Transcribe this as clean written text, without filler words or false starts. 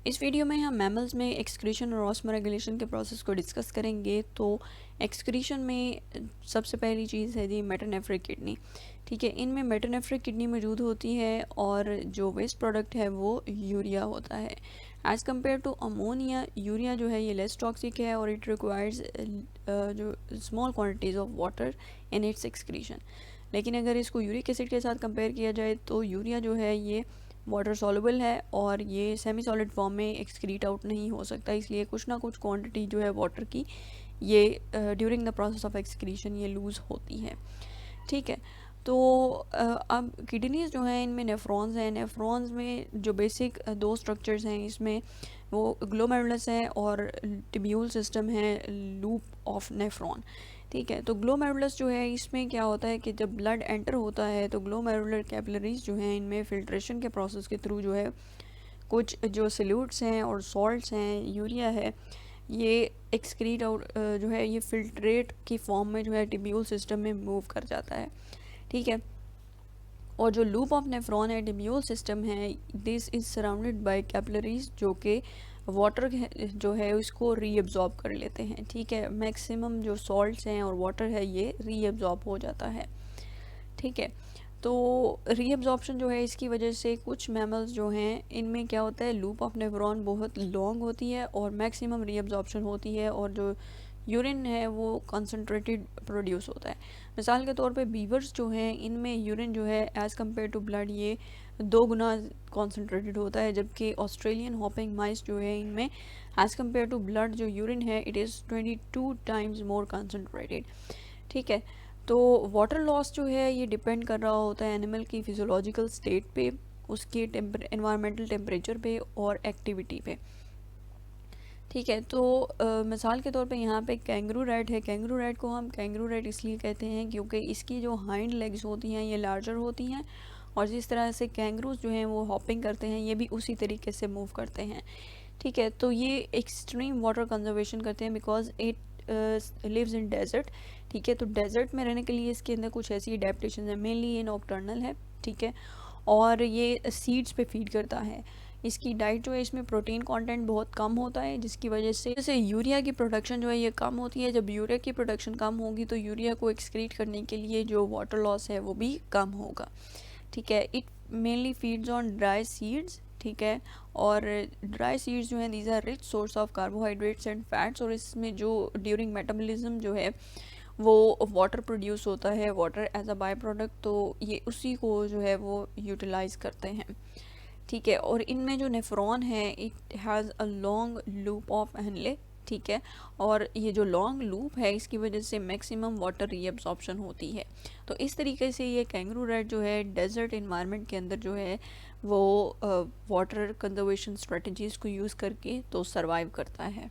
इस वीडियो में हम मैमल्स में एक्सक्रीशन और ऑस्मोरेगुलेशन के प्रोसेस को डिस्कस करेंगे। तो एक्सक्रीशन में सबसे पहली चीज़ है जी मेटानेफ्रिक किडनी। ठीक है, इनमें मेटानेफ्रिक किडनी मौजूद होती है और जो वेस्ट प्रोडक्ट है वो यूरिया होता है। As compared to ammonia, urea जो है ये लेस टॉक्सिक है और इट रिक्वायर्स जो small quantities of water in its excretion. लेकिन अगर इसको यूरिक एसिड के साथ कंपेयर किया जाए तो यूरिया जो है ये वाटर सॉल्युबल है और ये सेमी सॉलिड फॉर्म में एक्सक्रीट आउट नहीं हो सकता, इसलिए कुछ ना कुछ क्वांटिटी जो है वाटर की ये during the process of excretion ये लूज़ होती है। ठीक है, तो अब किडनीज जो हैं इनमें नेफ्रॉन्स हैं। नेफ्रॉन्स में जो बेसिक दो स्ट्रक्चर्स हैं इसमें वो ग्लोमेरुलस है और टिब्यूल सिस्टम है, लूप ऑफ नेफ्रॉन। ठीक है, तो ग्लोमेरुलस जो है इसमें क्या होता है कि जब ब्लड एंटर होता है तो ग्लोमेरुलर कैपिलरीज जो हैं इनमें फिल्ट्रेशन के प्रोसेस के थ्रू जो है कुछ जो सल्यूट्स हैं और सॉल्ट्स हैं, यूरिया है, ये एक्सक्रीट आउट जो है ये फिल्ट्रेट की फॉर्म में जो है टिब्यूल सिस्टम में मूव कर जाता है। ठीक है, और जो लूप ऑफ नेफ्रॉन है, टिब्यूल सिस्टम है, this is surrounded by capillaries जो कि वाटर जो है उसको रीअब्जॉर्ब कर लेते हैं। ठीक है, मैक्सिमम जो सॉल्ट्स हैं और वाटर है ये रीअब्जॉर्ब हो जाता है। ठीक है, तो रीअब्जॉर्प्शन जो है इसकी वजह से कुछ मैमल्स जो हैं इनमें क्या होता है, लूप ऑफ नेफ्रॉन बहुत लॉन्ग होती है और मैक्सिमम रीअब्जॉर्प्शन होती है और जो यूरिन है वो कंसनट्रेटेड प्रोड्यूस होता है। मिसाल के तौर पे बीवर्स जो हैं इनमें यूरिन जो है एज़ कम्पेयर टू ब्लड ये 2 गुना कॉन्सनट्रेटेड होता है, जबकि ऑस्ट्रेलियन हॉपिंग माइस जो है इनमें एज़ कम्पेयर टू ब्लड जो यूरिन है it is 22 times more concentrated. ठीक है, तो वाटर लॉस जो है ये डिपेंड कर रहा होता है एनिमल की फिजियोलॉजिकल स्टेट पे, उसके एनवायरमेंटल टेम्परेचर पे और एक्टिविटी पे। ठीक है, तो मिसाल के तौर पे यहाँ पे कैंगरू रैट है। कैंगरू रैट को हम कैंगरू रैट इसलिए कहते हैं क्योंकि इसकी जो हाइंड लेग्स होती हैं ये लार्जर होती हैं और जिस तरह से कैंगरूज जो हैं वो हॉपिंग करते हैं ये भी उसी तरीके से मूव करते हैं। ठीक है, तो ये एक्सट्रीम वाटर कंजर्वेशन करते हैं because it lives in desert. ठीक है, तो डेजर्ट में रहने के लिए इसके अंदर कुछ ऐसी एडेप्टेशन है, मेनली ये नॉकटर्नल है। ठीक है, और ये सीड्स पे फीड करता है। इसकी डाइट जो है इसमें प्रोटीन कंटेंट बहुत कम होता है जिसकी वजह से जैसे यूरिया की प्रोडक्शन जो है ये कम होती है। जब यूरिया की प्रोडक्शन कम होगी तो यूरिया को एक्सक्रीट करने के लिए जो वाटर लॉस है वो भी कम होगा। ठीक है, it mainly feeds on dry seeds. ठीक है, और ड्राई सीड्स जो हैं these are rich source of carbohydrates and fats और इसमें जो ड्यूरिंग मेटाबॉलिज्म जो है वो वाटर प्रोड्यूस होता है, water as a by product, तो ये उसी को जो है वो यूटिलाइज करते हैं। ठीक है, और इनमें जो नेफ्रॉन है it has a long loop of Henle. ठीक है, और ये जो लॉन्ग लूप है इसकी वजह से मैक्सिमम वाटर रीअब्सॉर्प्शन होती है। तो इस तरीके से ये कैंगरू रैट जो है डेजर्ट इन्वायरमेंट के अंदर जो है वो वाटर कंजर्वेशन स्ट्रेटजीज़ को यूज़ करके तो सर्वाइव करता है।